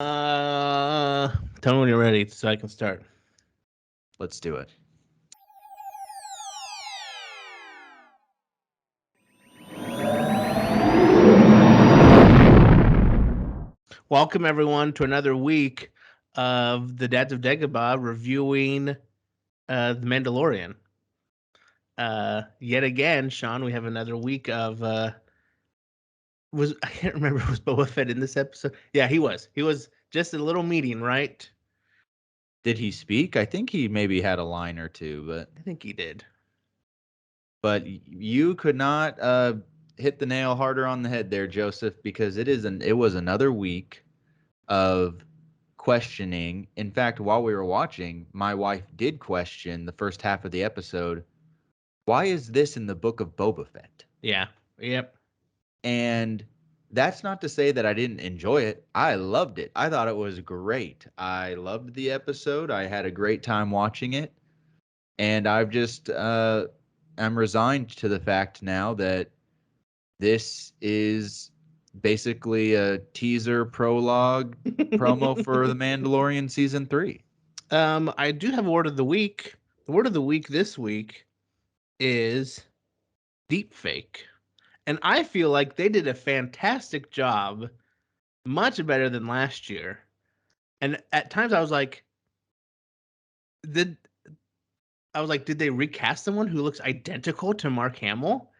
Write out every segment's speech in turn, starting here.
Uh, Tell me when you're ready so I can start. Let's do it. Welcome everyone to another week of the Dads of Dagobah reviewing the Mandalorian. Yet again, Sean, we have another week of was I can't remember, was Boba Fett in this episode? Yeah, he was. He was just a little meeting, right? Did he speak? I think he maybe had a line or two, I think he did. but you could not hit the nail harder on the head there, Joseph, because it was another week of questioning. In fact, while we were watching, my wife did question the first half of the episode. Why is this in the book of Boba Fett? Yeah. Yep. And that's not to say that I didn't enjoy it. I loved it. I thought it was great. I loved the episode. I had a great time watching it. And I've just I'm resigned to the fact now that this is basically a teaser prologue promo for The Mandalorian season 3. I do have a word of the week. The word of the week this week is deep fake. And I feel like they did a fantastic job, much better than last year. And at times did did they recast someone who looks identical to Mark Hamill?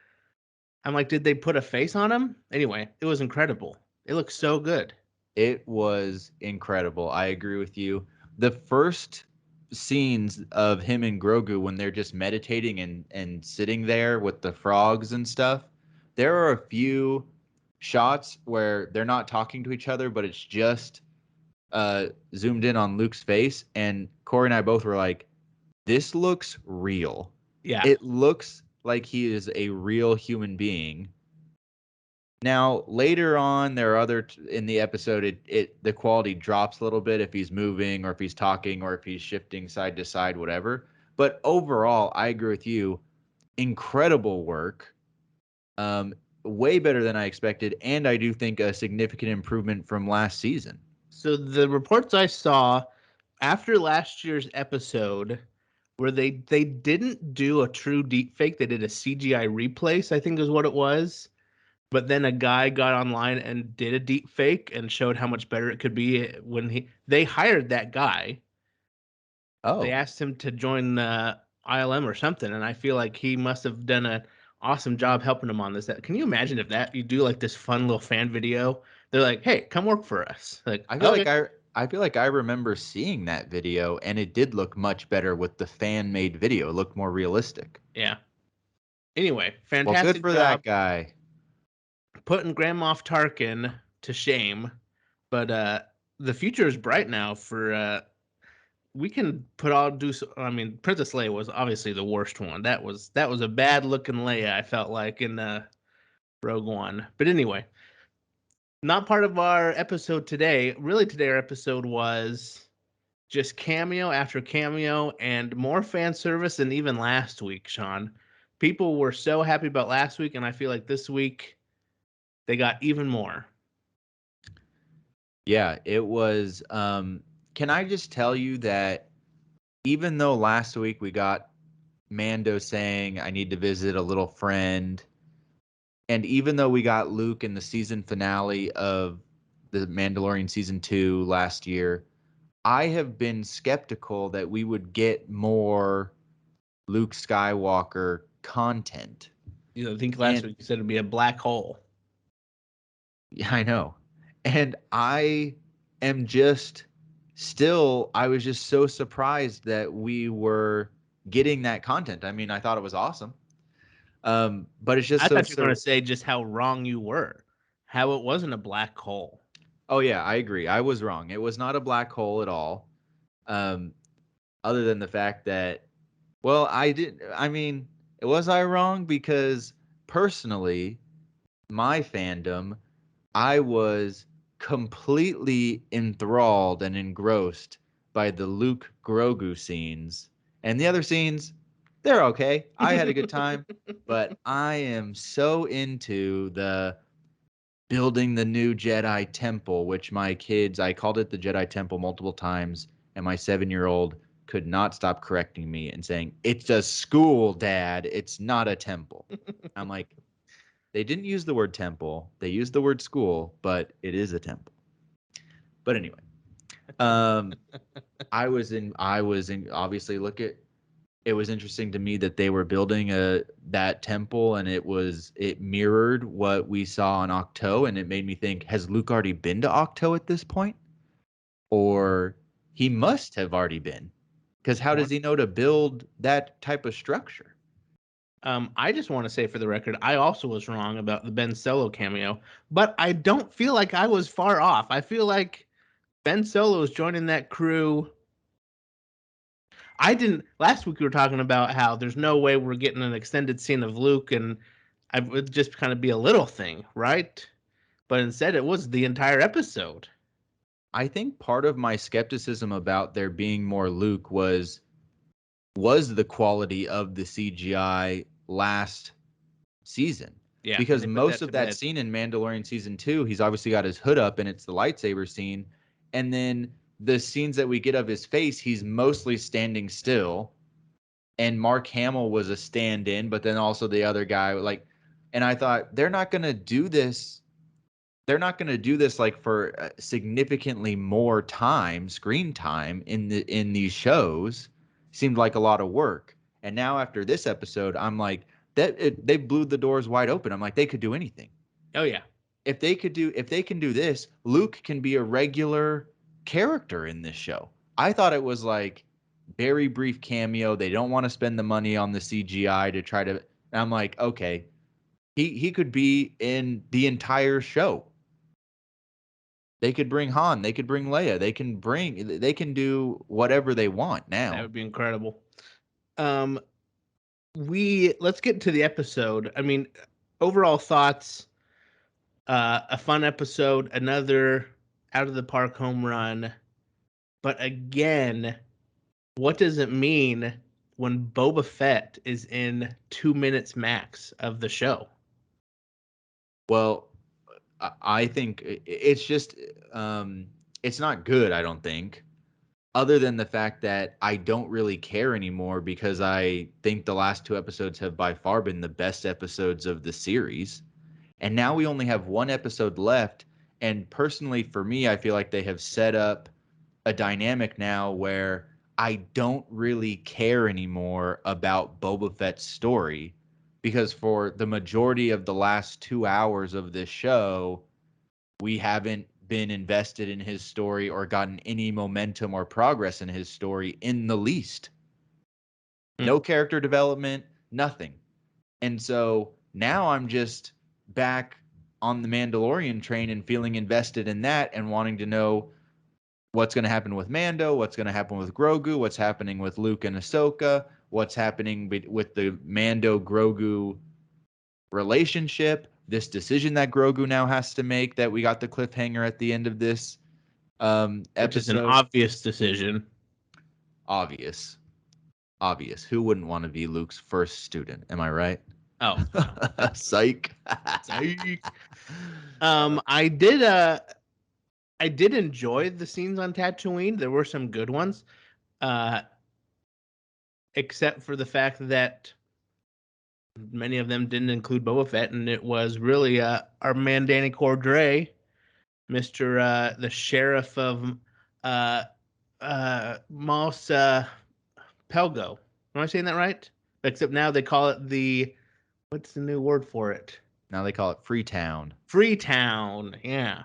I'm like, did they put a face on him? Anyway, it was incredible. It looks so good. It was incredible. I agree with you. The first scenes of him and Grogu when they're just meditating and sitting there with the frogs and stuff, there are a few shots where they're not talking to each other, but it's just zoomed in on Luke's face, and Corey and I both were like, "This looks real. Yeah. It looks like he is a real human being." Now, later on, there are in the episode, the quality drops a little bit if he's moving or if he's talking or if he's shifting side to side, whatever. But overall, I agree with you. Incredible work. Way better than I expected, and I do think a significant improvement from last season. So the reports I saw after last year's episode where they didn't do a true deep fake, they did a CGI replace, I think is what it was. But then a guy got online and did a deep fake and showed how much better it could be when they hired that guy. They Oh, asked him to join ILM or something, and I feel like he must have done an awesome job helping them on this. Can you imagine if that you do like this fun little fan video? They're like, "Hey, come work for us." Like, I feel okay, like I feel like I remember seeing that video, and it did look much better with the fan made video. It looked more realistic. yeah. Anyway, Well, good fantastic for job that guy. putting Grand Moff Tarkin to shame. But the future is bright now for we can put all do. I mean, Princess Leia was obviously the worst one. That was a bad looking Leia. I felt like in Rogue One. But anyway, not part of our episode today. Really, today our episode was just cameo after cameo and more fan service than even last week. Sean, people were so happy about last week, and I feel like this week they got even more. Yeah, it was. Can I just tell you that even though last week we got Mando saying, "I need to visit a little friend," and even though we got Luke in the season finale of the Mandalorian season 2 last year, I have been skeptical that we would get more Luke Skywalker content. I think last And week you said it'd be a black hole. yeah, I know. And I am just I was just so surprised that we were getting that content. I mean, I thought it was awesome. But it's just I so, thought you were going so to say just how wrong you were, how it wasn't a black hole. oh yeah, I agree. I was wrong. It was not a black hole at all. Um, other than the fact that, well, I mean, was I wrong? Because personally, my fandom, I was completely enthralled and engrossed by the Luke Grogu scenes. And the other scenes, they're okay. I had a good time, but I am so into building the new Jedi temple, which my kids, I called it the Jedi temple multiple times, and my 7-year-old could not stop correcting me and saying, "It's a school, Dad. It's not a temple." I'm like, they didn't use the word temple. They used the word school, but it is a temple. But anyway, um, I was in obviously look at it was interesting to me that they were building that temple, and it mirrored what we saw on Octo, and it made me think, has Luke already been to Octo at this point? Or he must have already been. Because how does he know to build that type of structure? I just want to say for the record, I also was wrong about the Ben Solo cameo, but I don't feel like I was far off. I feel like Ben Solo is joining that crew. I didn't. Last week we were talking about how there's no way we're getting an extended scene of Luke, and I would just kind of be a little thing, right? But instead, it was the entire episode. I think part of my skepticism about there being more Luke was the quality of the CGI last season. Yeah, and Because they put most that of to that bed. scene in Mandalorian season 2, he's obviously got his hood up and it's the lightsaber scene. And then the scenes that we get of his face, he's mostly standing still. And Mark Hamill was a stand-in, but then also the other guy, like, and I thought they're not going to do this. They're not going to do this like for significantly more time, screen time in these shows. Seemed like a lot of work. And now after this episode, I'm like, they blew the doors wide open. I'm like, they could do anything. Oh yeah, If they can do this, Luke can be a regular character in this show. I thought it was like very brief cameo. They don't want to spend the money on the CGI to try to. And I'm like, okay, he could be in the entire show. They could bring Han. They could bring Leia. They can do whatever they want that now. would be incredible. Um, we let's get to the episode. I mean, overall thoughts. A fun episode, another out of the park home run. But again, what does it mean when Boba Fett is in 2 minutes max of the show? Well, I think it's just it's not good. I don't think. Other than the fact that I don't really care anymore because I think the last two episodes have by far been the best episodes of the series. And now we only have one episode left. And personally, for me, I feel like they have set up a dynamic now where I don't really care anymore about Boba Fett's story because for the majority of the last 2 hours of this show, we haven't been invested in his story or gotten any momentum or progress in his story in the least. Mm. No character development, nothing. And so now I'm just back on the Mandalorian train and feeling invested in that and wanting to know what's going to happen with Mando, what's going to happen with Grogu, what's happening with Luke and Ahsoka, what's happening with the Mando Grogu relationship, this decision that Grogu now has to make that we got the cliffhanger at the end of this Which is an episode. obvious decision. Obvious. Obvious. Who wouldn't want to be Luke's first student? Am I right? Oh, no. Psych. Psych. Um, I did uh I did enjoy the scenes on Tatooine. There were some good ones. Uh except for the fact that many of them didn't include Boba Fett, and it was really our man Danny Cordray, Mister the sheriff of uh, Mos Pelgo. Am I saying that right? Except now they call it the what's the new word for it? Now they call it Freetown. Freetown. Yeah.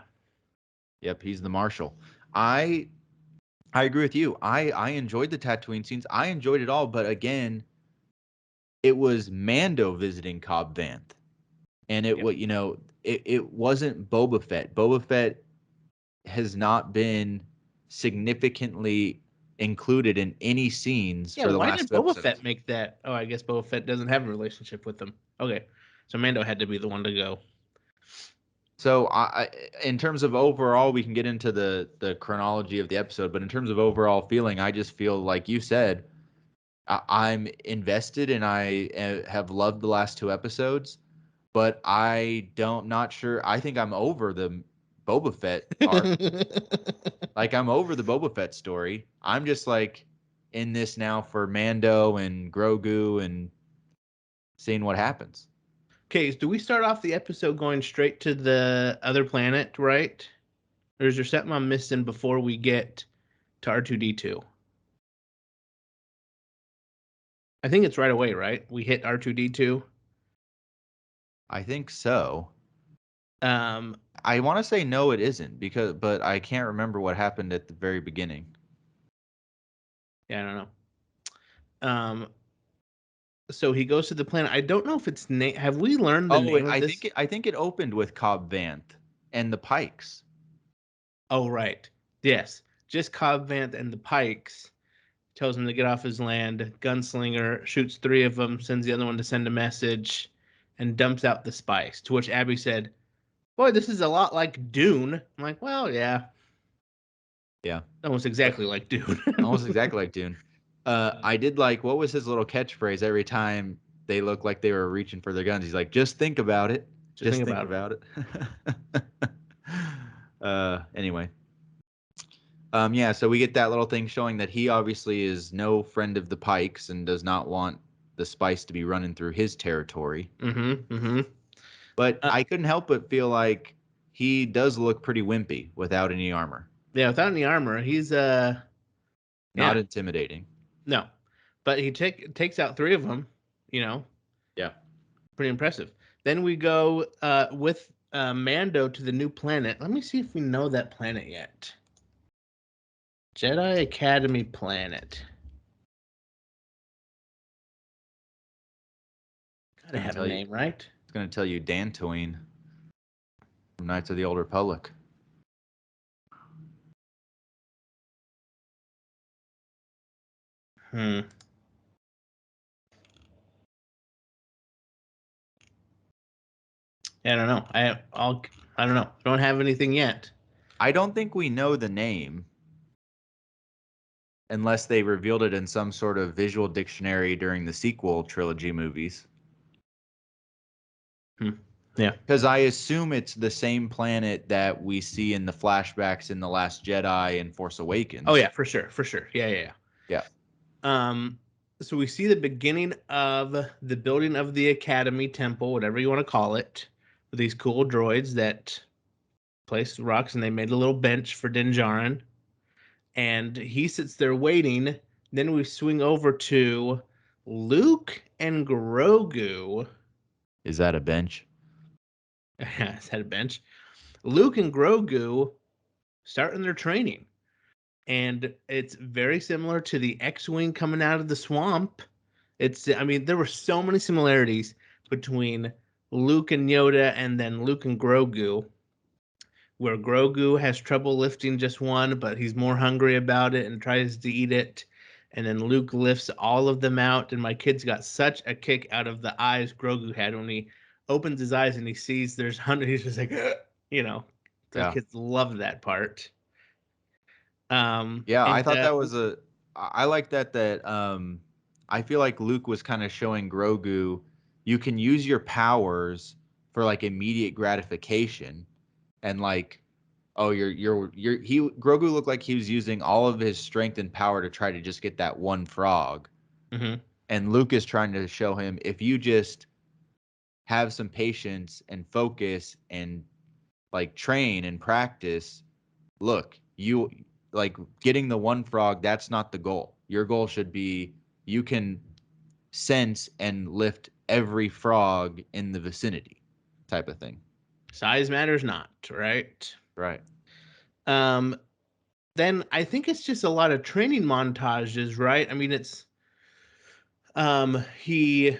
Yep, he's the marshal. I I agree with you. I enjoyed the Tatooine scenes. I enjoyed it all, but again, it was Mando visiting Cobb Vanth. And it Yep. what it wasn't Boba Fett. Boba Fett has not been significantly included in any scenes Yeah. for the Why last did two Boba Fett episodes. make that? Oh, I guess Boba Fett doesn't have a relationship with them. Okay, so Mando had to be the one to go. So in terms of overall, we can get into the chronology of the episode, but in terms of overall feeling, I just feel like you said, I'm invested and I have loved the last two episodes. but not sure. I think I'm over the Boba Fett arc. Like, I'm over the Boba Fett story. I'm just like in this now for Mando and Grogu and seeing what happens. Okay, do we start off the episode going straight to the other planet, right? Or is there something I'm missing before we get to R2D2? I think it's right away, right? We hit R2D2. I think so. Um, I want to say no, it isn't but I can't remember what happened at the very beginning. yeah, I don't know. So he goes to the planet. I don't know if it's name. Have we learned the Oh, name of this? I think it opened with Cobb Vanth and the Pikes. Oh, right. Yes, just Cobb Vanth and the Pikes. Tells him to get off his land. Gunslinger shoots three of them, sends the other one to send a message, and dumps out the spice. To which Abby said, "Boy, this is a lot like Dune." I'm like, "Well, yeah, Yeah, almost exactly like Dune." almost exactly like Dune. I did like, what was his little catchphrase every time they looked like they were reaching for their guns? He's like, "Just think about it. Just Just think think about it. about it." Anyway. Yeah, so we get that little thing showing that he obviously is no friend of the Pikes and does not want the spice to be running through his territory. Mm-hmm. Mm-hmm. But I couldn't help but feel like he does look pretty wimpy without any armor. Yeah, without any armor, he's Not yeah, intimidating. no, but he takes out three of them. You know, Yeah. pretty impressive. Then we go with Mando to the new planet. Let me see if we know that planet yet. Jedi Academy planet. Gotta Gonna have a tell you name, right? it's gonna tell you Dantooine from Knights of the Old Republic. Hmm. I don't know. I don't know. Don't have anything yet. I don't think we know the name unless they revealed it in some sort of visual dictionary during the sequel trilogy movies. Hmm. Yeah. Because I assume it's the same planet that we see in the flashbacks in The Last Jedi and Force Oh Awakens. yeah, for sure, for sure. Yeah, yeah, Yeah. yeah. So we see the beginning of the building of the Academy Temple, whatever you want to call it, with these cool droids that place rocks, and they made a little bench for Din Djarin, and he sits there waiting. Then we swing over to Luke and Grogu. Is that a bench? Is that a bench? Luke and Grogu starting their training. And it's very similar to the X-Wing coming out of the swamp. I mean, there were so many similarities between Luke and Yoda and then Luke and Grogu, where Grogu has trouble lifting just one, but he's more hungry about it and tries to eat it. And then Luke lifts all of them out. And my kids got such a kick out of the eyes Grogu had when he opens his eyes and he sees there's hundred. He's just like, you know, the Yeah. kids love that part. Yeah, I And thought that was I like that I feel like Luke was kind of showing Grogu you can use your powers for like immediate gratification and like, oh, he Grogu looked like he was using all of his strength and power to try to just get that one frog. mhm. And Luke is trying to show him, if you just have some patience and focus and like train and practice, look, you like getting the one frog, that's not the goal. Your goal should be you can sense and lift every frog in the vicinity, type of thing. Size matters not, right? Right. Um, then I think it's just a lot of training montages, right? I mean, he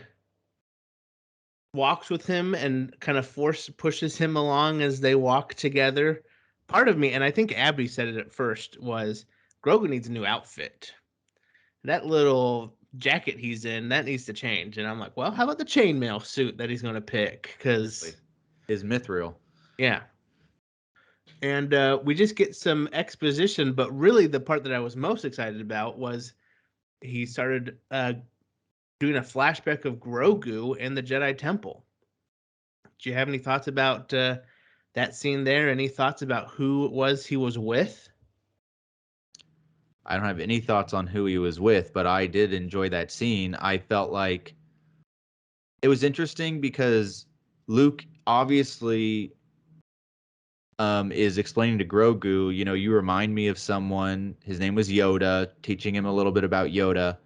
walks with him and kind of force pushes him along as they walk together. Part of me, and I think Abby said it at first, was Grogu needs a new outfit. That little jacket he's in, that needs to change. And I'm like, well, how about the chainmail suit that he's going to pick? Because, His mithril. yeah. And we just get some exposition, but really the part that I was most excited about was he started doing a flashback of Grogu in the Jedi Temple. Do you have any thoughts about that scene there? Any thoughts about who it was he was with? I don't have any thoughts on who he was with, but I did enjoy that scene. I felt like it was interesting because Luke obviously is explaining to Grogu, you remind me of someone. His name was Yoda, teaching him a little bit about Yoda.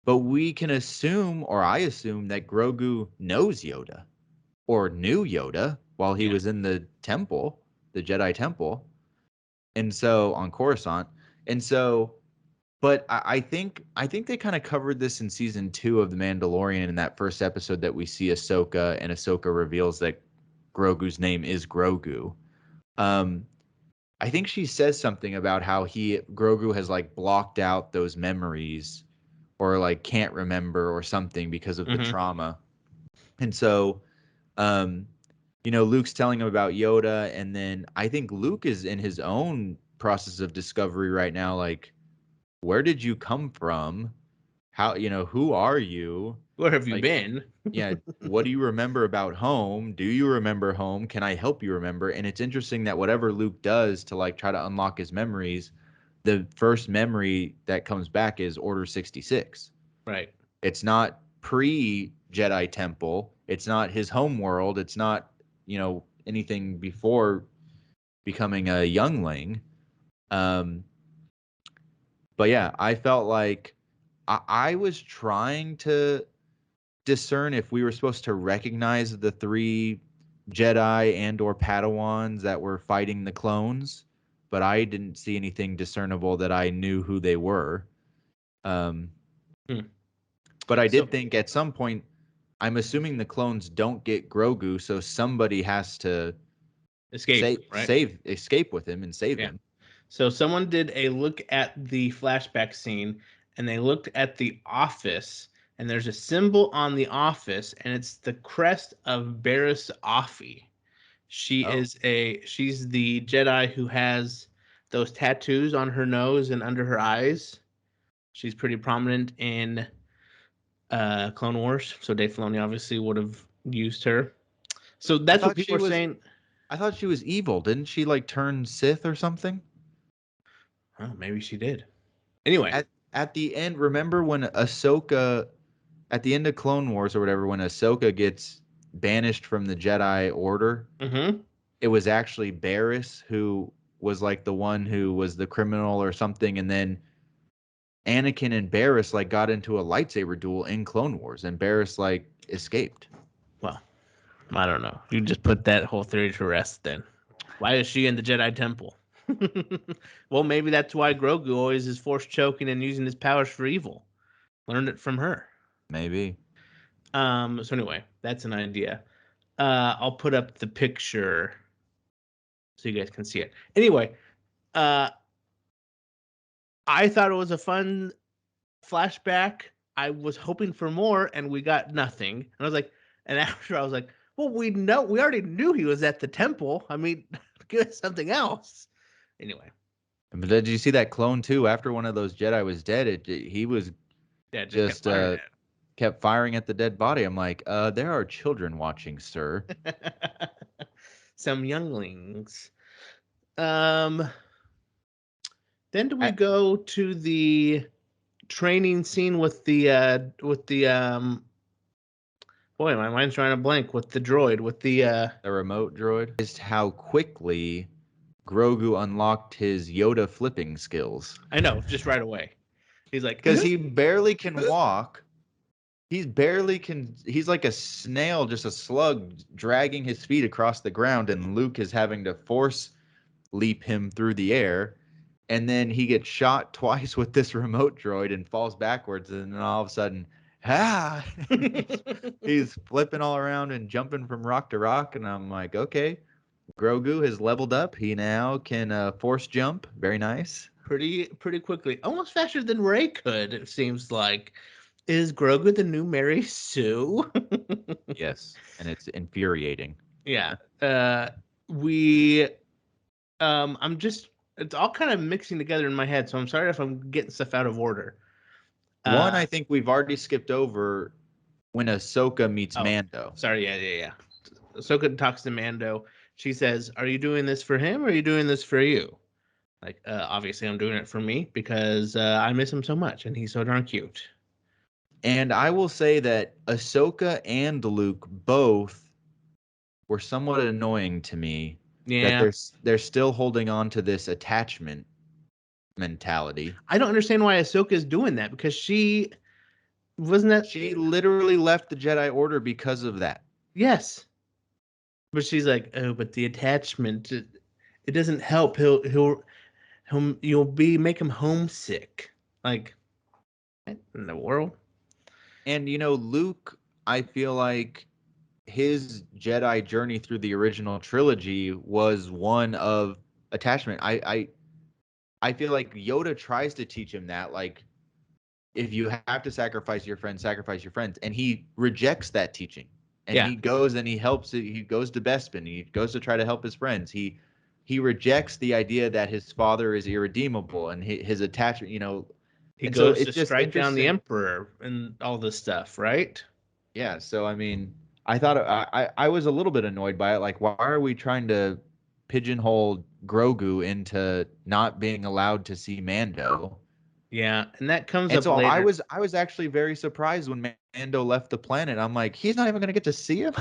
But we can assume, or I assume, that Grogu knows Yoda or knew Yoda while he Yeah. was in the temple, the Jedi temple, and so on Coruscant. And so, but I think they kind of covered this in season 2 of The Mandalorian in that first episode that we see Ahsoka, and Ahsoka reveals that Grogu's name is Grogu. Um, I think she says something about how Grogu has like blocked out those memories or like can't remember or something because of the Mm-hmm. trauma. And so um Luke's telling him about Yoda, and then I think Luke is in his own process of discovery right now, like, where did you come from? How, who are you? Where have you Like, been? yeah, what do you remember about home? Do you remember home? Can I help you remember? And it's interesting that whatever Luke does to like try to unlock his memories, the first memory that comes back is Order 66. Right. It's not pre Jedi Temple. It's not his home world. It's not, anything before becoming a youngling. Um, but yeah, I felt like I was trying to discern if we were supposed to recognize the 3 Jedi and or Padawans that were fighting the clones, but I didn't see anything discernible that I knew who they were. Um, Hmm. but I So did think at some point, I'm assuming the clones don't get Grogu, so somebody has to escape, right? escape with him and save Yeah. him. So someone did a look at the flashback scene and they looked at the office and there's a symbol on the office and it's the crest of Barriss Offee. Oh, She's the Jedi who has those tattoos on her nose and under her eyes. She's pretty prominent in Clone Wars, so Dave Filoni obviously would have used her. So I that's what thought people she are was. saying. I thought she was evil. Didn't she like turn Sith or something? Oh, maybe she did. Anyway. At the end, remember when Ahsoka at the end of Clone Wars or whatever, when Ahsoka gets banished from the Jedi Order, Mm-hmm. it was actually Barriss who was like the one who was the criminal or something, and then Anakin and Barriss like got into a lightsaber duel in Clone Wars, and Barriss like escaped. Well, I don't know. You just put that whole theory to rest then. Why is she in the Jedi Temple? Well, maybe that's why Grogu always is force choking and using his powers for evil. Learned it from her. Maybe. So anyway, that's an idea. I'll put up the picture so you guys can see it. Anyway, uh, I thought it was a fun flashback. I was hoping for more, and we got nothing. And I was like, and after I was like, well, we already knew he was at the temple. I mean, give us something else. Anyway, But did you see that clone too? After one of those Jedi was dead, he was yeah, just kept just firing kept firing at the dead body. I'm like, there are children watching, sir. at some younglings. Um, then do we I, go to the training scene with the boy, my mind's trying to blank with the droid with the the remote droid. Just how quickly Grogu unlocked his Yoda flipping skills. I know, just right away. He's like, Because he barely can walk. He's like a snail, just a slug dragging his feet across the ground, and Luke is having to force leap him through the air. And then he gets shot twice with this remote droid and falls backwards, and then all of a sudden, ah, he's flipping all around and jumping from rock to rock. And I'm like, okay, Grogu has leveled up. He now can force jump. Very nice. pretty quickly, almost faster than Ray could. It seems like. Is Grogu the new Mary Sue? Yes, and it's infuriating. Yeah. We. I'm just. It's all kind of mixing together in my head, so I'm sorry if I'm getting stuff out of order. One, Uh. I think we've already skipped over when Ahsoka meets Oh. Mando. Sorry. Yeah. Yeah. Yeah. Ahsoka talks to Mando. She says, "Are you doing this for him, or are you doing this for you?" Like, obviously, I'm doing it for me because I miss him so much, and he's so darn cute. And I will say that Ahsoka and Luke both were somewhat annoying to me. That Yeah, they're still holding on to this attachment mentality. I don't understand why Ahsoka is doing that because she wasn't that. She literally left the Jedi Order because of that. Yes, but she's like, oh, but the attachment it doesn't help. He'll you'll be make him homesick. Like, what in the world? And Luke, I feel like his Jedi journey through the original trilogy was one of attachment. I feel like Yoda tries to teach him that, like, if you have to sacrifice your friends, sacrifice your friends, and he rejects that teaching. And Yeah, he goes and he helps. He goes to Bespin. He goes to try to help his friends. He rejects the idea that his father is irredeemable and his attachment. he And so goes to it's just strike down the interesting. Emperor and all this stuff, right? Yeah. So I mean, I thought I was a little bit annoyed by it. Like, why are we trying to pigeonhole Grogu into not being allowed to see Mando? Yeah, and that comes And up so I later. was I was actually very surprised when Mando left the planet. I'm like, he's not even gonna get to see him.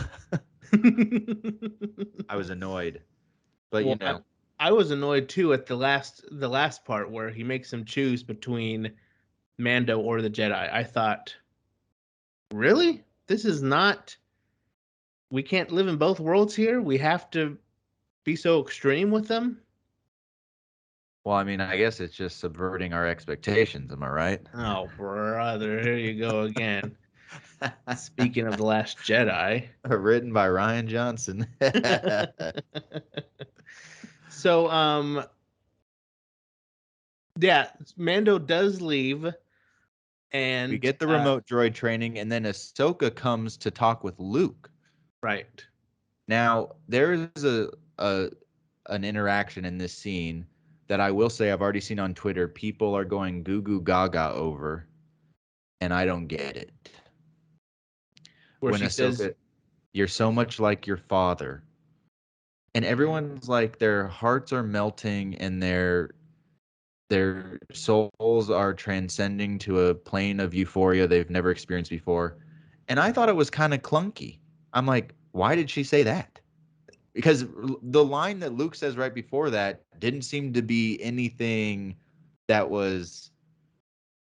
I was annoyed, but Well, I was annoyed too at the last part where he makes him choose between Mando or the Jedi. I thought, really? This is not. We can't live in both worlds here. We have to be so extreme with them. well, I mean, I guess it's just subverting our expectations. Am I right? Oh, brother, here you go again. Speaking of the Last Jedi. Written by Ryan Johnson. So, yeah, Mando does leave, We and get the remote droid training, and then Ahsoka comes to talk with Luke. right. Now, there is a an interaction in this scene that I will say I've already seen on Twitter. People are going goo goo gaga over, and I don't get it. Where When she says, Ahsoka, you're so much like your father, and everyone's like their hearts are melting and their souls are transcending to a plane of euphoria they've never experienced before. And I thought it was kind of clunky. I'm like, why did she say that? Because the line that Luke says right before that didn't seem to be anything that was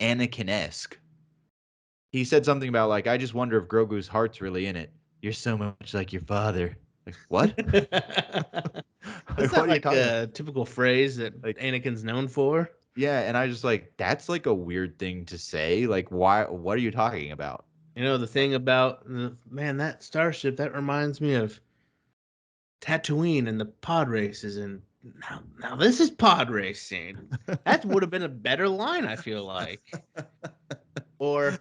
Anakin-esque. He said something about like, I just wonder if Grogu's heart's really in it. You're so much like your father. Like, what? that's Like, not what are you like talking about? a typical phrase that Like, Anakin's known for. yeah, and I just like that's like a weird thing to say. Like, why? What are you talking about? You know, the thing about man, that starship that reminds me of Tatooine and the pod races, and now this is pod racing. That would have been a better line, I feel like. Or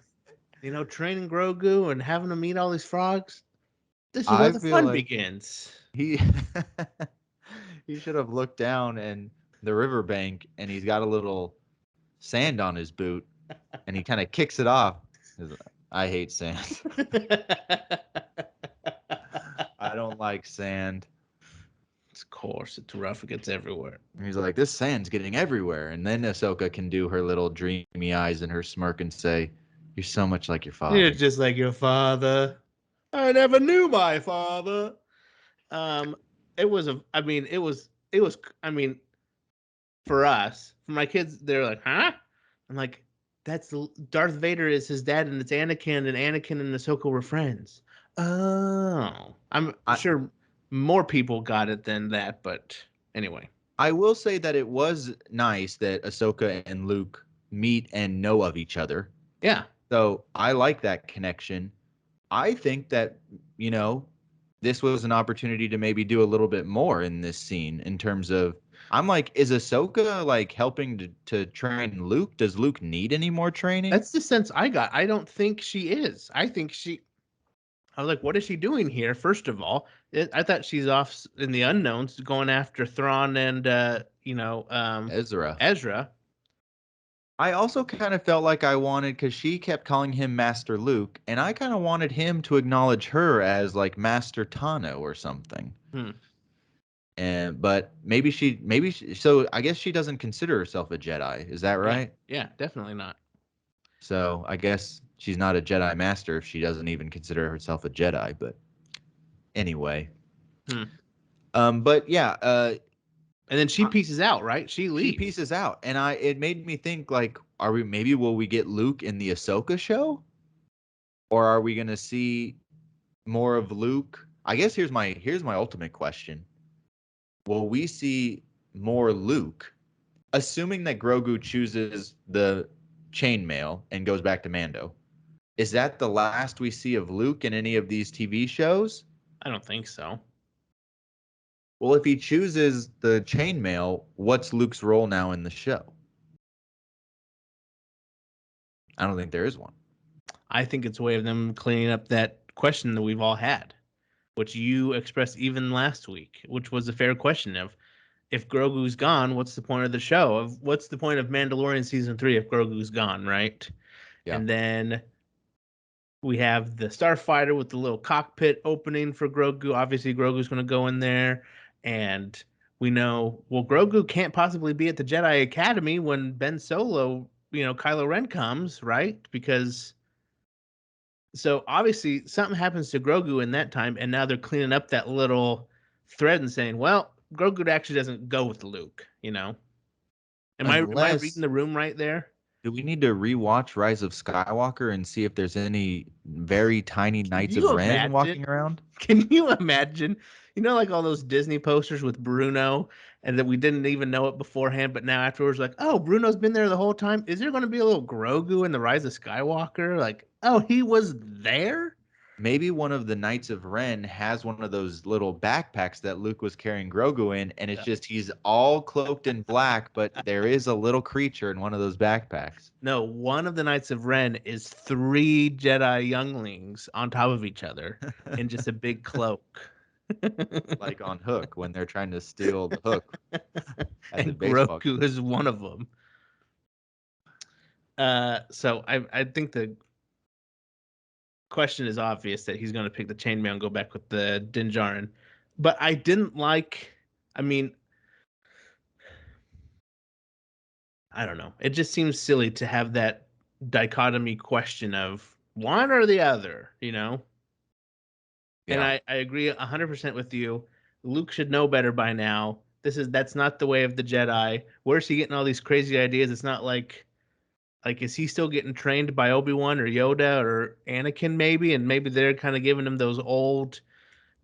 training Grogu and having to meet all these frogs. This is where I the feel fun like begins. he he should have looked down and the riverbank, and he's got a little sand on his boot, and he kind of kicks it off. I hate sand. I don't like sand. Of course, it's rough. It gets everywhere. And he's like, this sand's getting everywhere. And then Ahsoka can do her little dreamy eyes and her smirk and say, "You're so much like your You're father." just like your father. I never knew my father. Um, it was a. I mean, it was. It was. I mean, for us, for my kids, they're like, huh? I'm like, that's Darth Vader is his dad, and it's Anakin, and Anakin and Ahsoka were friends. Oh, I'm I sure more people got it than that, but anyway, I will say that it was nice that Ahsoka and Luke meet and know of each other. yeah, So I like that connection. I think that, you know, this was an opportunity to maybe do a little bit more in this scene in terms of I'm like, is Ahsoka like helping to train Luke? Does Luke need any more training? that's the sense I got. I don't think she is. I think she. I was like, what is she doing here? First of all, I thought she's off in the unknowns, going after Thrawn and Ezra. Ezra. I also kind of felt like I wanted, because she kept calling him Master Luke, and I kind of wanted him to acknowledge her as like Master Tano or something. Hmm. But so I guess she doesn't consider herself a Jedi. Is that Yeah. right? Yeah. Definitely not. So I guess she's not a Jedi Master if she doesn't even consider herself a Jedi. But anyway, Hmm. but yeah, And then she pieces out, right? She she leaves. pieces out, and it made me think like, will we get Luke in the Ahsoka show, or are we gonna see more of Luke? I guess here's my ultimate question: will we see more Luke, assuming that Grogu chooses the chainmail and goes back to Mando? Is that the last we see of Luke in any of these TV shows? I don't think so. Well, if he chooses the chainmail, what's Luke's role now in the show? I don't think there is one. I think it's a way of them cleaning up that question that we've all had, which you expressed even last week, which was a fair question of if Grogu's gone, what's the point of the show? Of what's the point of Mandalorian season 3 if Grogu's gone, right? Yeah. And then we have the starfighter with the little cockpit opening for Grogu. Obviously, Grogu's going to go in there, and we know Grogu can't possibly be at the Jedi Academy when Ben Solo, Kylo Ren comes, right? Because so obviously something happens to Grogu in that time, and now they're cleaning up that little thread and saying, well, Grogu actually doesn't go with Luke. Am I reading Unless, the room right there? do we need to rewatch Rise of Skywalker and see if there's any very tiny Can Knights of you Ren imagine? walking around? Can you imagine? Like all those Disney posters with Bruno, and that we didn't even know it beforehand, but now afterwards, like, oh, Bruno's been there the whole time. Is there going to be a little Grogu in the Rise of Skywalker? Like, oh, he was there. Maybe one of the Knights of Ren has one of those little backpacks that Luke was carrying Grogu in, and it's just he's all cloaked in black, but there is a little creature in one of those backpacks. No, one of the Knights of Ren is three Jedi younglings on top of each other in just a big cloak. Like on Hook when they're trying to steal the hook at the And baseball Grogu game. is one of them. So I think the question is obvious that he's going to pick the chainmail and go back with the Din Djarin. But I didn't like. I mean, I don't know. It just seems silly to have that dichotomy question of one or the other. And Yeah. I agree 100% with you. Luke should know better by now. That's not the way of the Jedi. Where's he getting all these crazy ideas? It's not like is he still getting trained by Obi-Wan or Yoda or Anakin maybe, and maybe they're kind of giving him those old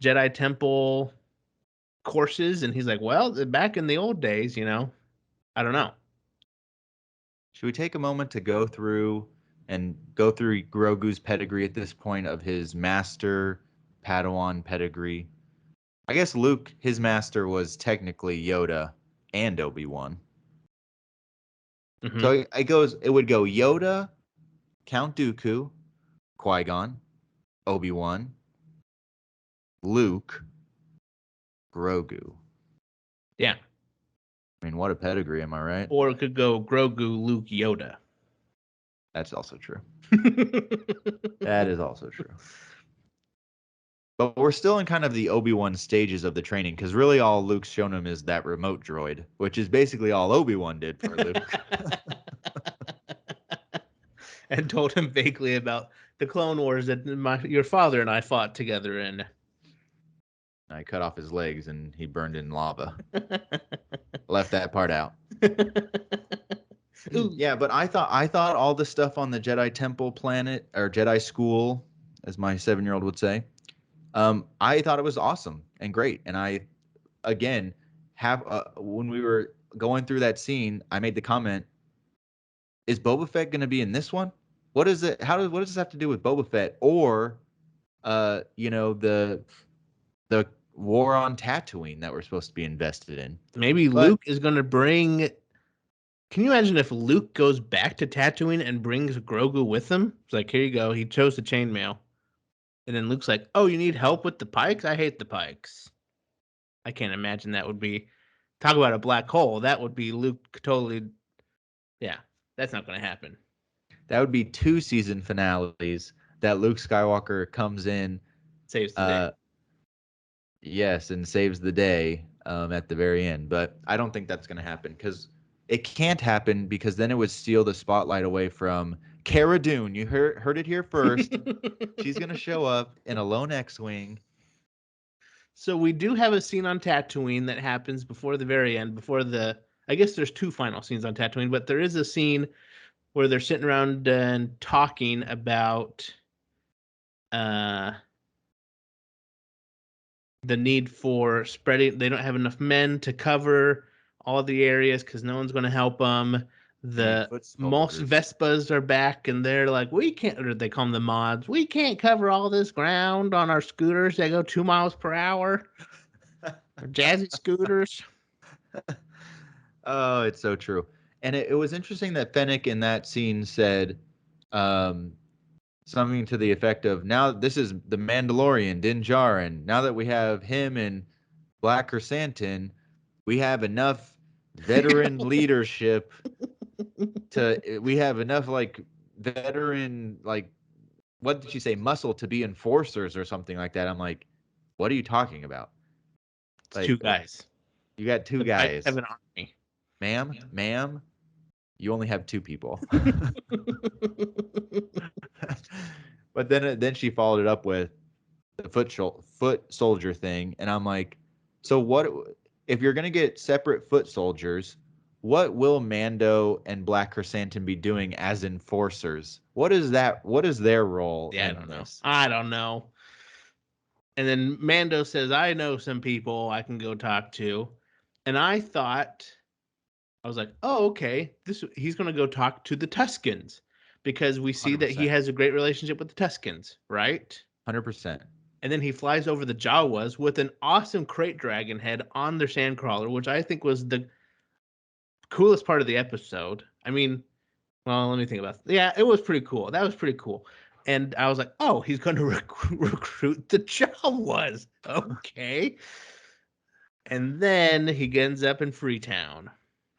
Jedi Temple courses, and he's like, well, back in the old days. I don't know. Should we take a moment to go through Grogu's pedigree at this point of his master Padawan pedigree? I guess Luke, his master was technically Yoda and Obi-Wan. Hmm. So it would go Yoda, Count Dooku, Qui-Gon, Obi-Wan, Luke, Grogu. Yeah. I mean, what a pedigree, am I right? Or it could go Grogu, Luke, Yoda. That's also true. That is also true. But we're still in kind of the Obi-Wan stages of the training, because really all Luke's shown him is that remote droid, which is basically all Obi-Wan did for Luke. And told him vaguely about the Clone Wars that your father and I fought together in. I cut off his legs and he burned in lava. Left that part out. Ooh. Yeah, but I thought all the stuff on the Jedi Temple planet or Jedi School, as my 7-year-old would say, I thought it was awesome and great. And I, again, have when we were going through that scene, I made the comment: is Boba Fett going to be in this one? What is it? What does this have to do with Boba Fett or, the war on Tatooine that we're supposed to be invested in? Maybe But Luke is going to bring. Can you imagine if Luke goes back to Tatooine and brings Grogu with him? It's like, here you go. He chose the chainmail. And then Luke's like, oh, you need help with the pikes? I hate the pikes. I can't imagine that would be. Talk about a black hole. That would be Luke totally. Yeah. That's not going to happen. That would be 2 season finales that Luke Skywalker comes in, Saves the day. yes, and saves the day at the very end. But I don't think that's going to happen because it can't happen because then it would steal the spotlight away from Cara Dune. You heard it here first. She's going to show up in a lone X-wing. So we do have a scene on Tatooine that happens before the very end, I guess there's 2 final scenes on Tatooine, but there is a scene where they're sitting around and talking about uh the need for spreading. They don't have enough men to cover all the areas because no one's going to help them. The Foot most soldiers. Vespas are back, and they're like, we can't, or they call them the mods. We can't cover all this ground on our scooters. They go 2 miles per hour. Jazzy scooters. Oh, it's so true. And it was interesting that Fennec in that scene said um, something to the effect of, now this is the Mandalorian, Din Djarin. Now that we have him and Black Chrysanthemum, we have enough veteran leadership we have enough like veteran, like, what did she say, muscle to be enforcers or something like that. I'm like, what are you talking about? It's 2 Like, guys. you got 2 But I have guys. an army. Ma'am, you only have 2 people. But then she followed it up with the foot soldier thing, and I'm like, so what if you're gonna get separate foot soldiers? What will Mando and Black Chrysanthemum be doing as enforcers? What is that? What is their role Yeah, in this? I don't know. And then Mando says, I know some people I can go talk to. And I thought, I was like, oh, okay. He's going to go talk to the Tuscans because we see that he 100%, has a great relationship with the Tuscans, right? 100%. And then he flies over the Jawas with an awesome crate dragon head on their sandcrawler, which I think was the coolest part of the episode. I mean, well, let me think about it. Yeah, it was pretty cool. That was pretty cool. And I was like, oh, he's going to recruit the Jawas. Okay. And then he ends up in Freetown.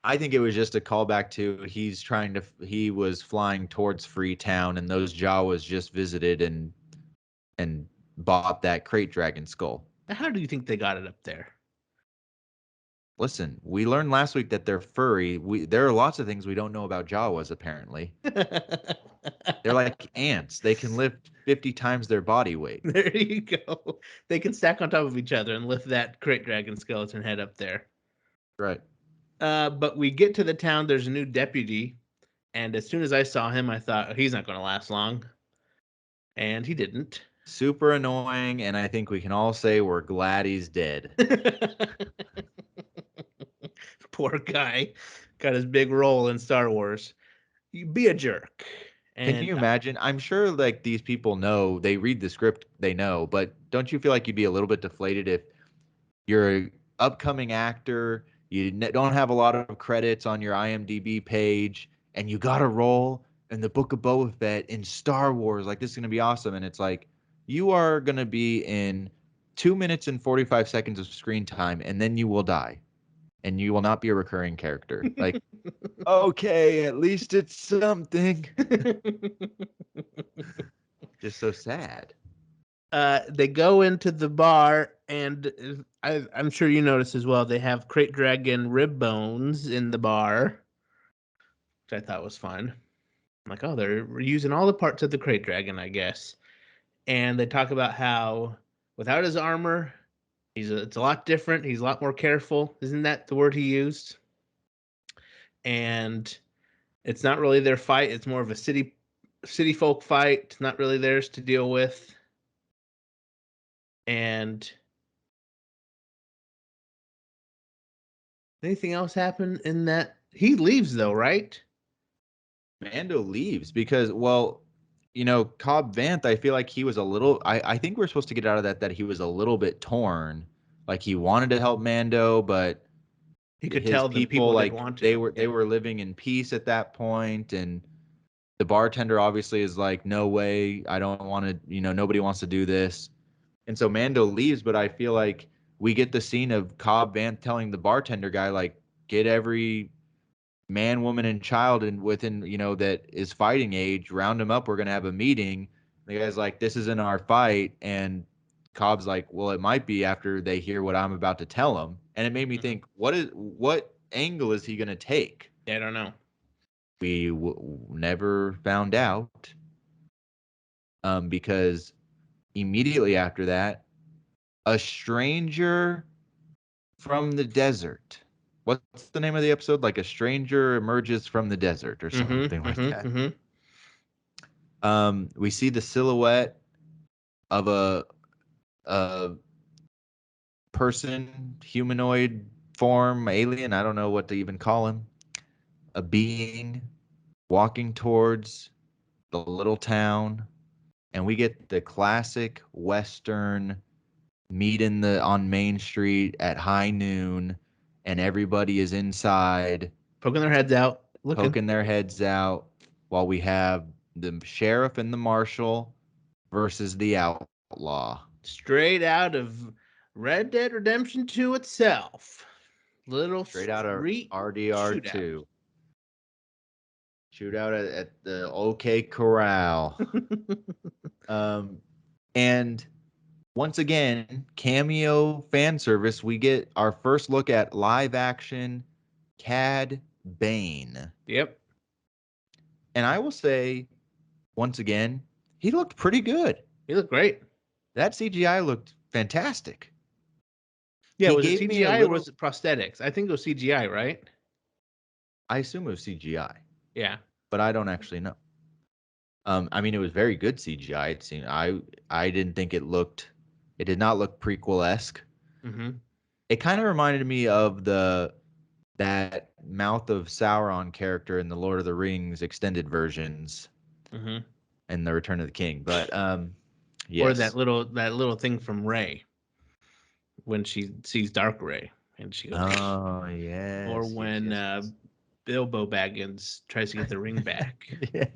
I think it was just a callback to he was flying towards Freetown, and those Jawas just visited and bought that crate dragon skull. How do you think they got it up there? Listen, we learned last week that they're furry. There are lots of things we don't know about Jawas, apparently. They're like ants. They can lift 50 times their body weight. There you go. They can stack on top of each other and lift that crate dragon skeleton head up there. Right. But we get to the town. There's a new deputy. And as soon as I saw him, I thought, oh, he's not going to last long. And he didn't. Super annoying, and I think we can all say we're glad he's dead. Poor guy. Got his big role in Star Wars. You be a jerk. Can And you imagine? I'm sure like these people know, they read the script, they know, but don't you feel like you'd be a little bit deflated if you're an upcoming actor, you don't have a lot of credits on your IMDb page, and you got a role in the Book of Boba Fett in Star Wars? Like, this is going to be awesome. And it's like, you are going to be in 2 minutes and 45 seconds of screen time, and then you will die. And you will not be a recurring character. Like, okay, at least it's something. Just so sad. they go into the bar, and I'm sure you noticed as well. They have crate dragon rib bones in the bar, which I thought was fun. I'm like, oh, they're using all the parts of the crate dragon, I guess. And they talk about how without his armor, it's a lot different. He's a lot more careful. Isn't that the word he used? And it's not really their fight. It's more of a city folk fight. It's not really theirs to deal with. And anything else happen in that? He leaves though, right? Mando leaves because, well, Cobb Vanth, I feel like he was a little. I think we're supposed to get out of that he was a little bit torn. Like, he wanted to help Mando, but He could his tell the people didn't like want they to. were they were living in peace at that point, and the bartender obviously is like, no way, I don't want to. Nobody wants to do this, and so Mando leaves. But I feel like we get the scene of Cobb Vanth telling the bartender guy, like, get every man, woman, and child, and within, that is fighting age, round them up. We're gonna have a meeting. The guy's like, "This isn't our fight," and Cobb's like, "Well, it might be after they hear what I'm about to tell them." And it made me think, what angle is he gonna take? Yeah, I don't know. We never found out, because immediately after that, a stranger from the desert. What's the name of the episode? Like a stranger emerges from the desert or something like that. We see the silhouette of a person, humanoid form, alien. I don't know what to even call him. A being walking towards the little town, and we get the classic Western meet on Main Street at high noon, and everybody is inside Poking their heads out, looking. poking their heads out, while we have the sheriff and the marshal versus the outlaw. Straight out of Red Dead Redemption 2 itself. Little Straight out of street RDR2. Shootout at the OK Corral. And once again, cameo fan service. We get our first look at live action Cad Bane. Yep. And I will say, once again, he looked pretty good. He looked great. That CGI looked fantastic. Yeah, He was it gave me a CGI or little- was it prosthetics? I think it was CGI, right? I assume it was CGI, Yeah. but I don't actually know. I mean, it was very good CGI. It seemed I didn't think it did not look prequel-esque. Mm-hmm. It kind of reminded me of that Mouth of Sauron character in the Lord of the Rings extended versions Mm-hmm. and the Return of the King. But yes. Or that little thing from Rey when she sees Dark Rey and she goes. Oh yes. Or when yes. Bilbo Baggins tries to get the ring back. Yeah.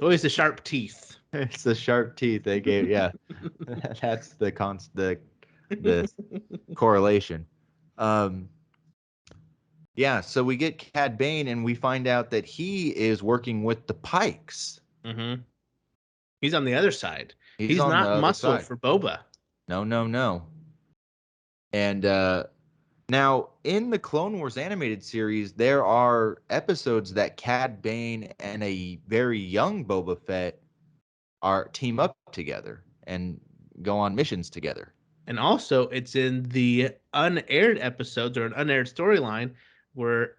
Always the sharp teeth. It's the sharp teeth they gave. Yeah, that's the correlation. Yeah, so we get Cad Bane, and we find out that he is working with the Pikes. Mm-hmm. He's on the other side. He's on the not other muscle side. for Boba. No. And now in the Clone Wars animated series, there are episodes that Cad Bane and a very young Boba Fett team up together and go on missions together. And also, it's in the unaired episodes or an unaired storyline where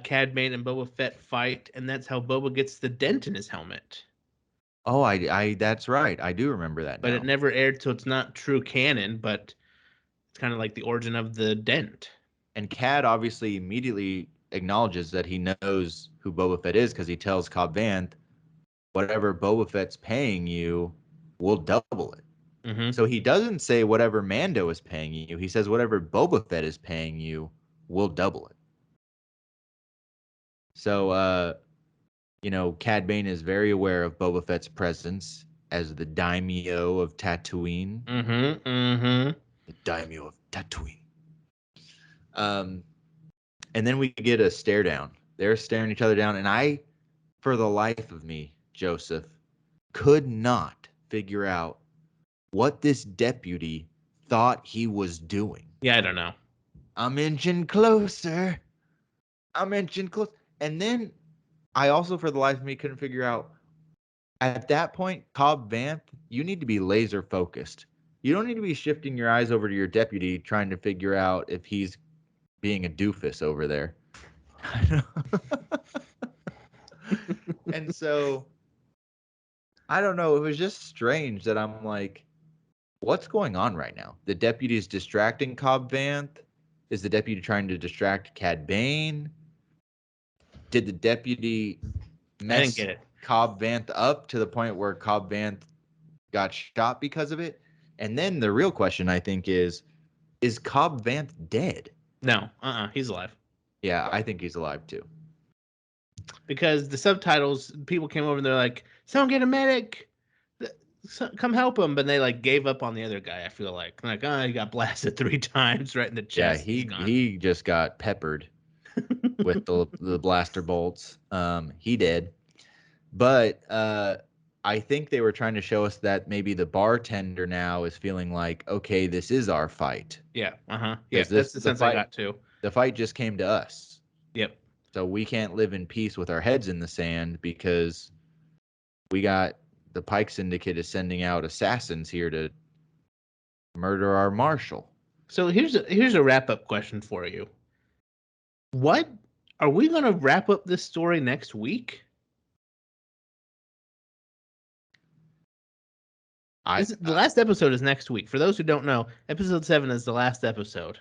Cad Bane and Boba Fett fight, and that's how Boba gets the dent in his helmet. Oh, I that's right. I do remember that now. But it never aired, so it's not true canon, but it's kind of like the origin of the dent. And Cad obviously immediately acknowledges that he knows who Boba Fett is because he tells Cobb Vanth, whatever Boba Fett's paying you, we'll double it. Mm-hmm. So he doesn't say whatever Mando is paying you. He says whatever Boba Fett is paying you, we'll double it. So, Cad Bane is very aware of Boba Fett's presence as the daimyo of Tatooine. Mm-hmm. Mm-hmm. The daimyo of Tatooine. And then we get a stare down. They're staring each other down, and I, for the life of me, Joseph, could not figure out what this deputy thought he was doing. Yeah, I don't know. I'm inching closer. And then I also, for the life of me, couldn't figure out, at that point, Cobb Vanth, you need to be laser focused. You don't need to be shifting your eyes over to your deputy trying to figure out if he's being a doofus over there. And so, I don't know. It was just strange that I'm like, what's going on right now? The deputy is distracting Cobb Vanth. Is the deputy trying to distract Cad Bane? Did the deputy mess Cobb Vanth up to the point where Cobb Vanth got shot because of it? And then the real question, I think, is Cobb Vanth dead? No, he's alive. Yeah, I think he's alive too. Because the subtitles, people came over and they're like, "Someone get a medic, come help him," but they like gave up on the other guy. I feel like he got blasted 3 times right in the chest. Yeah, he just got peppered. with the blaster bolts. He did. But I think they were trying to show us that maybe the bartender now is feeling like, okay, this is our fight. Yeah. Yeah, Because that's the sense I got too. the fight just came to us. Yep. So we can't live in peace with our heads in the sand because we got the Pike Syndicate is sending out assassins here to murder our marshal. So here's a wrap up question for you. What are we going to wrap up this story next week? The last episode is next week. For those who don't know, episode 7 is the last episode.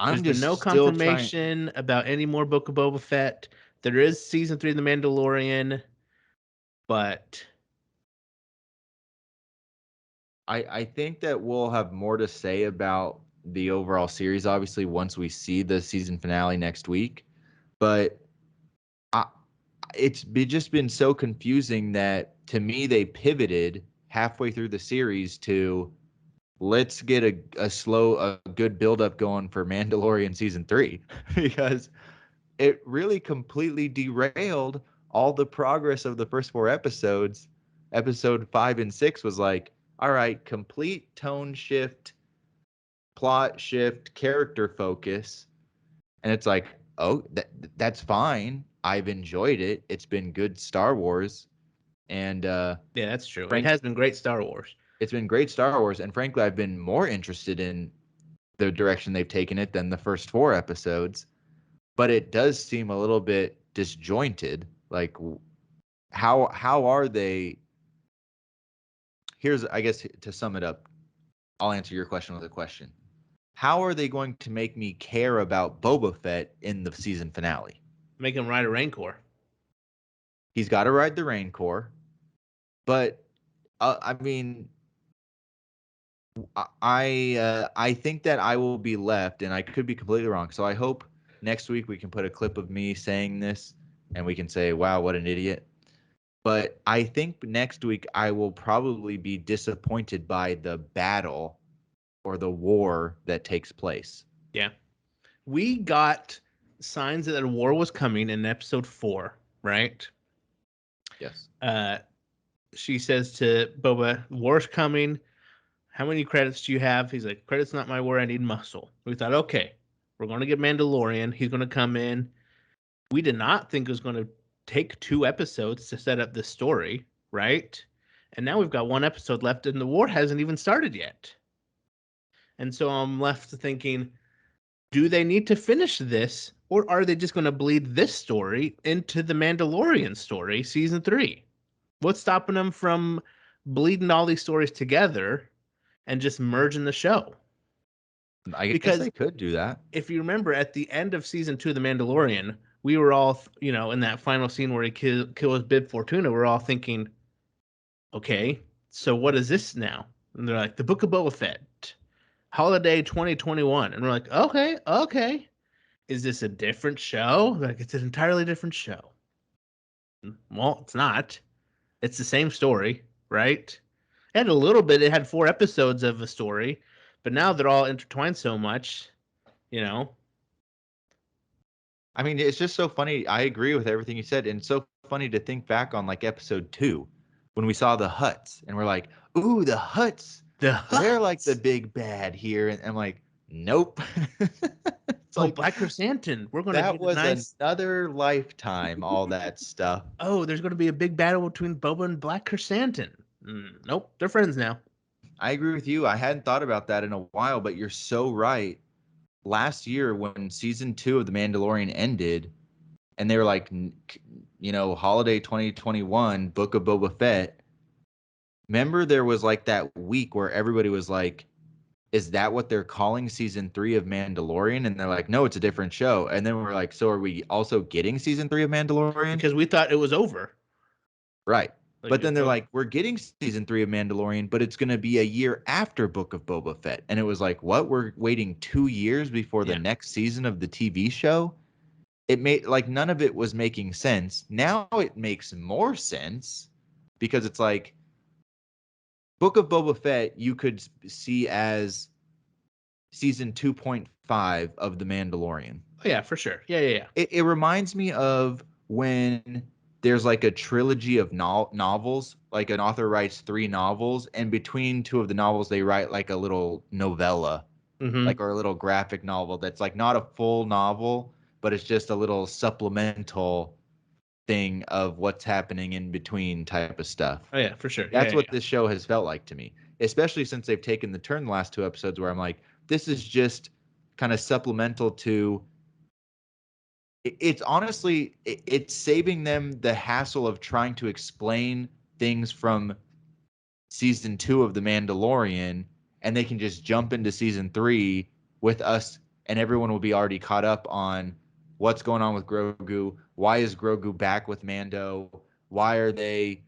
There's been no confirmation about any more Book of Boba Fett. There is season 3 of The Mandalorian, but I think that we'll have more to say about the overall series, obviously, once we see the season finale next week. But it's just been so confusing that, to me, they pivoted halfway through the series to let's get a good buildup going for Mandalorian season 3 because it really completely derailed all the progress of the first 4 episodes. Episode 5 and 6 was like, all right, complete tone shift, plot shift, character focus. And it's like, oh, that's fine. I've enjoyed it. It's been good Star Wars. And yeah, that's true. It has been great Star Wars. It's been great Star Wars. And frankly, I've been more interested in the direction they've taken it than the first 4 episodes. But it does seem a little bit disjointed. Like, how are they? Here's, I guess, to sum it up, I'll answer your question with a question. How are they going to make me care about Boba Fett in the season finale? Make him ride a Rancor. He's got to ride the Rancor, but I mean, I think that I will be left, and I could be completely wrong. So I hope next week we can put a clip of me saying this, and we can say, "Wow, what an idiot." But I think next week I will probably be disappointed by the battle or the war that takes place. Yeah. We got signs that a war was coming in episode 4, right? Yes. She says to Boba, war's coming. How many credits do you have? He's like, credits not my war. I need muscle. We thought, okay, we're going to get Mandalorian. He's going to come in. We did not think it was going to take 2 episodes to set up this story, right? And now we've got 1 episode left and the war hasn't even started yet. And so I'm left thinking, do they need to finish this, or are they just going to bleed this story into the Mandalorian story, season 3? What's stopping them from bleeding all these stories together and just merging the show? I guess they could do that. If you remember, at the end of season 2 of The Mandalorian, we were all, in that final scene where he kills Bib Fortuna, we're all thinking, okay, so what is this now? And they're like, the Book of Boba Fett, Holiday 2021. And we're like, okay. Is this a different show? Like, it's an entirely different show. Well, it's not. It's the same story, right? It had a little bit. It had 4 episodes of a story, but now they're all intertwined so much, I mean, it's just so funny. I agree with everything you said. And it's so funny to think back on like episode 2 when we saw the Hutts and we're like, ooh, the Hutts. They're like the big bad here. And I'm like, nope. It's like Black Chrysanthemum. We're going to that was another lifetime, all that stuff. Oh, there's going to be a big battle between Boba and Black Chrysanthemum. Nope, they're friends now. I agree with you. I hadn't thought about that in a while, but you're so right. Last year when season 2 of The Mandalorian ended and they were like, holiday 2021, Book of Boba Fett. Remember there was like that week where everybody was like, is that what they're calling season 3 of Mandalorian? And they're like, no, it's a different show. And then we're like, so are we also getting season 3 of Mandalorian? Because we thought it was over. Right. But then they're like, we're getting season 3 of Mandalorian, but it's going to be a year after Book of Boba Fett. And it was like, what? We're waiting 2 years before the next season of the TV show? It made like none of it was making sense. Now it makes more sense because it's like Book of Boba Fett you could see as season 2.5 of The Mandalorian. Oh yeah, for sure. Yeah. It reminds me of when there's like a trilogy of novels, like an author writes 3 novels, and between 2 of the novels, they write like a little novella, Mm-hmm. like, or a little graphic novel that's like not a full novel, but it's just a little supplemental thing of what's happening in between type of stuff. Oh yeah, for sure. That's Yeah. what this show has felt like to me, especially since they've taken the turn the last 2 episodes where I'm like, this is just kind of supplemental to. It's honestly, it's saving them the hassle of trying to explain things from season 2 of The Mandalorian, and they can just jump into season 3 with us, and everyone will be already caught up on what's going on with Grogu. Why is Grogu back with Mando? Why are they,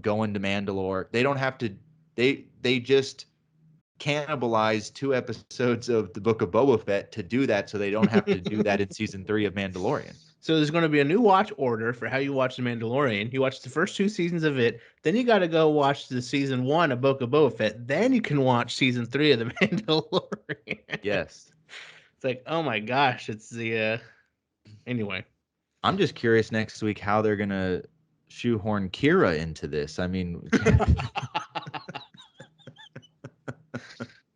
going to Mandalore? They don't have to. They just cannibalize 2 episodes of the Book of Boba Fett to do that, so they don't have to do that in season 3 of Mandalorian. So there's going to be a new watch order for how you watch The Mandalorian. You watch the first 2 seasons of it, then you got to go watch the season 1 of Book of Boba Fett. Then you can watch season 3 of The Mandalorian. Yes. It's like, oh my gosh, it's the anyway. I'm just curious next week how they're gonna shoehorn Kira into this. I mean,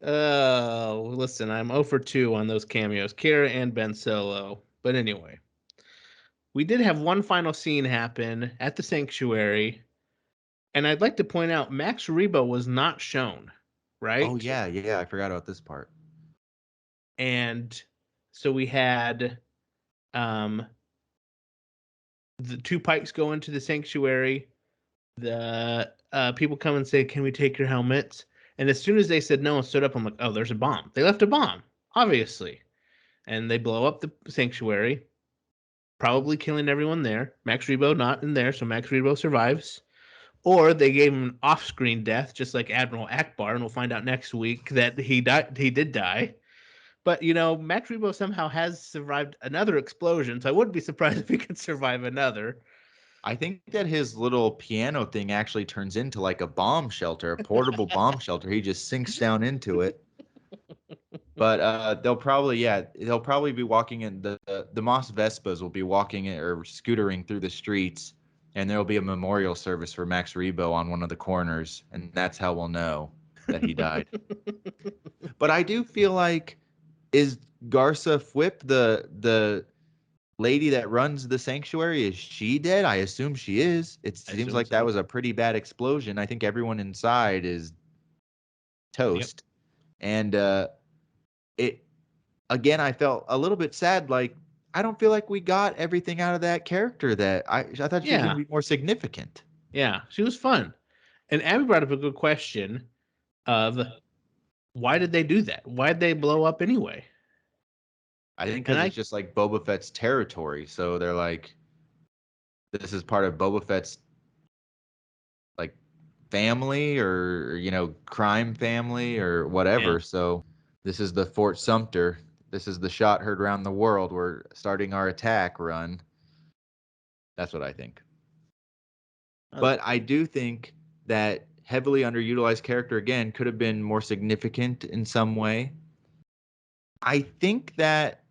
Oh, listen, I'm 0 for 2 on those cameos, Kira and Ben Solo. But anyway, we did have one final scene happen at the sanctuary, and I'd like to point out Max Rebo was not shown, oh right? yeah, I forgot about this part. And so we had um the 2 pikes go into the sanctuary. The people come and say, "Can we take your helmets?" And as soon as they said no and stood up, I'm like, "Oh, there's a bomb." They left a bomb, obviously, and they blow up the sanctuary, probably killing everyone there. Max Rebo not in there, so Max Rebo survives. Or they gave him an off-screen death, just like Admiral Akbar, and we'll find out next week that he died. He did die. But Max Rebo somehow has survived another explosion, so I wouldn't be surprised if he could survive another. I think that his little piano thing actually turns into like a bomb shelter, a portable bomb shelter. He just sinks down into it. But they'll probably be walking in the Moss Vespas will be walking or scootering through the streets, and there will be a memorial service for Max Rebo on one of the corners, and that's how we'll know that he died. But I do feel like, is Garza Fwip the lady that runs the sanctuary, is she dead? I assume she is. It I seems assume like that so. was a pretty bad explosion. I think everyone inside is Yep. toast. And it again, I felt a little bit sad. Like, I don't feel like we got everything out of that character that I thought she was going Yeah. to be more significant. Yeah. She was fun. And Abby brought up a good question of why did they do that? Why did they blow up anyway? I think And because I it's just like Boba Fett's territory. So they're like, this is part of Boba Fett's like family, or crime family or yeah. whatever. So this is the Fort Sumter. This is the shot heard around the world. We're starting our attack run. That's what I think. Uh, But I do think that heavily underutilized character again could have been more significant in some way. I think that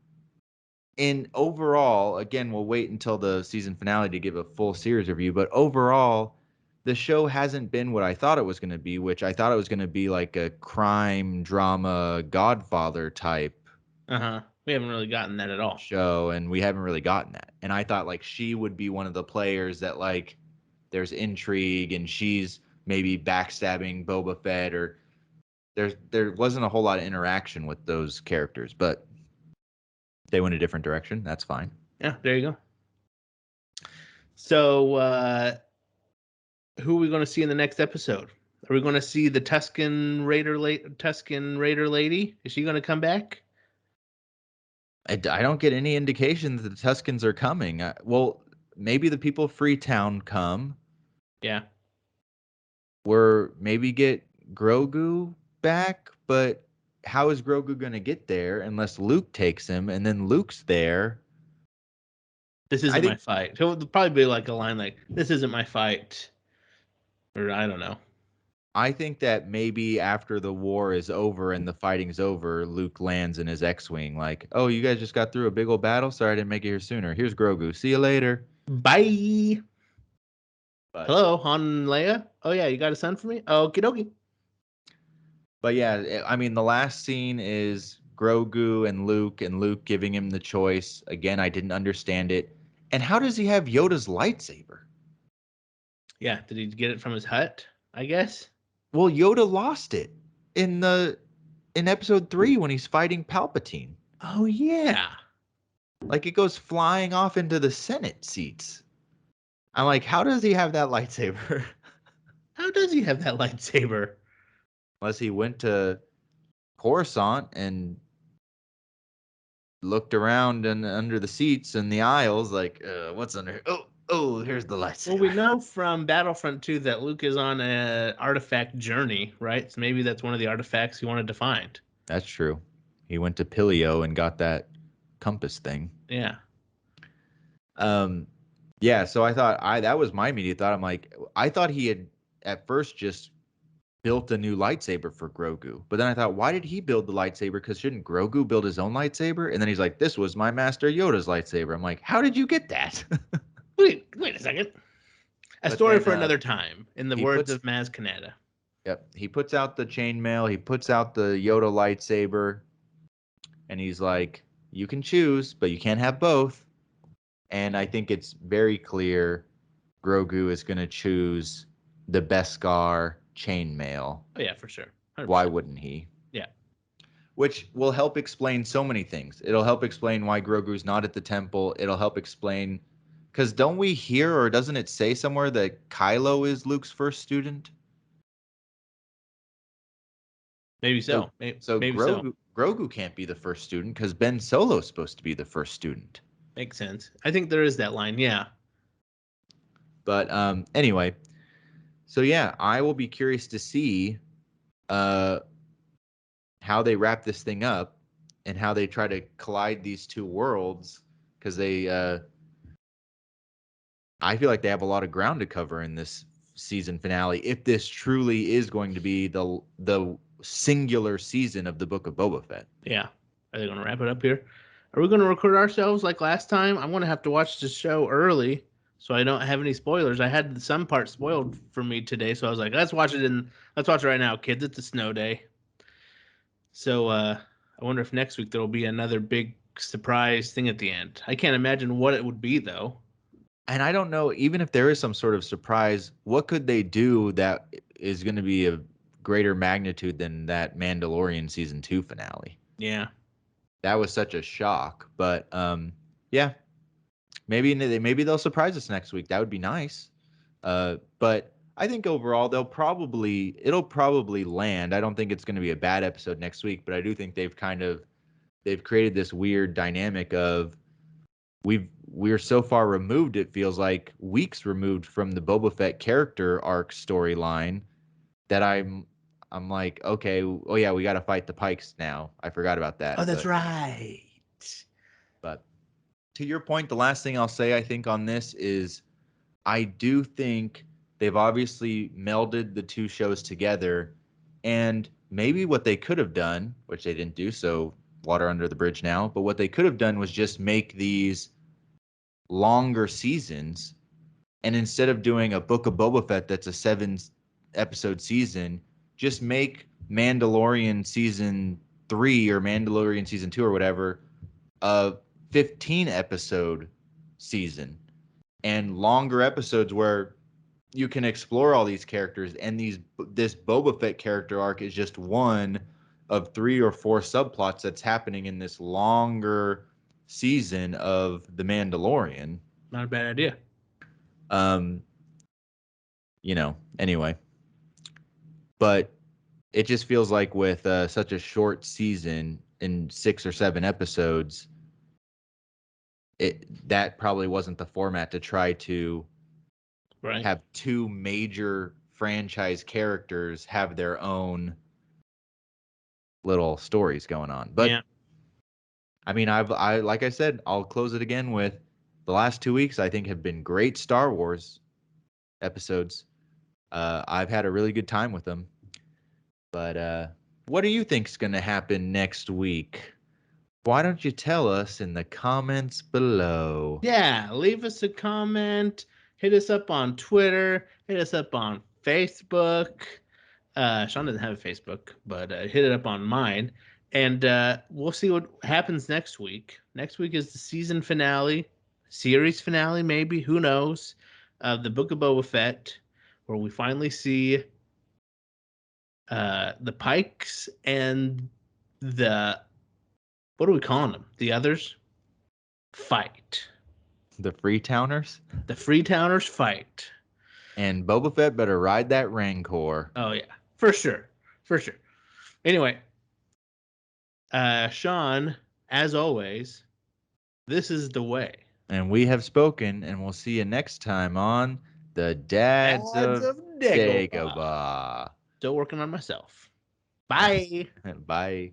in overall, again, we'll wait until the season finale to give a full series review, but overall, the show hasn't been what I thought it was going to be, which I thought it was going to be like a crime drama Godfather type uh-huh. We haven't really gotten that at all. show, and we haven't really gotten that. And I thought like she would be one of the players that like there's intrigue and she's maybe backstabbing Boba Fett, or there wasn't a whole lot of interaction with those characters, but they went a different direction. That's fine. Yeah, there you go. So who are we going to see in the next episode? Are we going to see the Tuscan Raider lady? Is she going to come back? I don't get any indication that the Tuscans are coming. Well, maybe the people of Freetown come. Yeah. Or maybe get Grogu back, but how is Grogu going to get there unless Luke takes him, and then Luke's there? This I isn't my think fight. He'll probably be like a line like, "This isn't my fight," or I don't know. I think that maybe after the war is over and the fighting's over, Luke lands in his X-wing, like, "Oh, you guys just got through a big old battle. Sorry I didn't make it here sooner. Here's Grogu. See you later." Bye. But Hello, Han and Leia. Oh yeah, you got a son for me? Okie dokie. yeah, I mean, the last scene is Grogu and Luke giving him the choice. Again, I didn't understand it. And how does he have Yoda's lightsaber? Yeah, did he get it from his hut? I guess. Well, Yoda lost it in episode 3 when he's fighting Palpatine. Oh yeah. Like it goes flying off into the Senate seats. I'm like, how does he have that lightsaber? How does he have that lightsaber? Unless he went to Coruscant and looked around and under the seats and the aisles, like, what's under here? Oh, here's the lightsaber. Well, we know from Battlefront 2 that Luke is on an artifact journey, right? So maybe that's one of the artifacts he wanted to find. That's true. He went to Pilio and got that compass thing. Yeah. Yeah, so I thought that was my immediate thought. I'm like, I thought he had at first just built a new lightsaber for Grogu. But then I thought, why did he build the lightsaber? Because shouldn't Grogu build his own lightsaber? And then he's like, this was my master Yoda's lightsaber. I'm like, how did you get that? Wait a second. A But story then, for another time, in the he words puts of Maz Kanata. Yep. He puts out the chainmail, he puts out the Yoda lightsaber, and he's like, you can choose, but you can't have both. And I think it's very clear Grogu is going to choose the Beskar chainmail. Oh yeah, for sure. 100%. Why wouldn't he? Yeah. Which will help explain so many things. It'll help explain why Grogu's not at the temple. It'll help explain, because don't we hear, or doesn't it say somewhere that Kylo is Luke's first student? Maybe So, so. Maybe, so maybe so. Grogu can't be the first student because Ben Solo's supposed to be the first student. Makes sense. I think there is that line. Yeah. But anyway, so yeah, I will be curious to see uh, how they wrap this thing up and how they try to collide these two worlds, because I feel like they have a lot of ground to cover in this season finale if this truly is going to be the singular season of the Book of Boba Fett. Yeah. Are they going to wrap it up here? Are we going to record ourselves like last time? I'm going to have to watch the show early so I don't have any spoilers. I had some part spoiled for me today, so I was like, let's watch it right now, kids. It's a snow day. So I wonder if next week there'll be another big surprise thing at the end. I can't imagine what it would be though. And I don't know, even if there is some sort of surprise, what could they do that is going to be a greater magnitude than that Mandalorian season 2 finale? Yeah. That was such a shock. But yeah, maybe they'll surprise us next week. That would be nice. But I think overall it'll probably land. I don't think it's going to be a bad episode next week, but I do think they've created this weird dynamic of we're so far removed, it feels like weeks removed from the Boba Fett character arc storyline, that I'm like, okay, oh yeah, we got to fight the Pikes now. I forgot about that. Oh, that's right. But to your point, the last thing I'll say, I think, on this is I do think they've obviously melded the two shows together, and maybe what they could have done, which they didn't do, so water under the bridge now, but what they could have done was just make these longer seasons, and instead of doing a Book of Boba Fett that's a 7 episode season, just make Mandalorian season 3 or Mandalorian season 2 or whatever a 15 episode season, and longer episodes where you can explore all these characters, and this Boba Fett character arc is just one of 3 or 4 subplots that's happening in this longer season of The Mandalorian. Not a bad idea. Anyway. But it just feels like with such a short season in 6 or 7 episodes, that probably wasn't the format to try to have 2 major franchise characters have their own little stories going on. But yeah. I mean, I like I said, I'll close it again with the last 2 weeks I think have been great Star Wars episodes. I've had a really good time with them. But what do you think's going to happen next week? Why don't you tell us in the comments below? Yeah, leave us a comment. Hit us up on Twitter. Hit us up on Facebook. Sean doesn't have a Facebook, but hit it up on mine. And we'll see what happens next week. Next week is the season finale, series finale, maybe. Who knows? The Book of Boba Fett, where we finally see the Pikes and the, what are we calling them? The others? Fight. The Freetowners? The Freetowners fight. And Boba Fett better ride that Rancor. Oh, yeah. For sure. For sure. Anyway, Sean, as always, this is the way. And we have spoken, and we'll see you next time on the Dads of Dagobah. Dagobah. Still working on myself. Bye. Bye.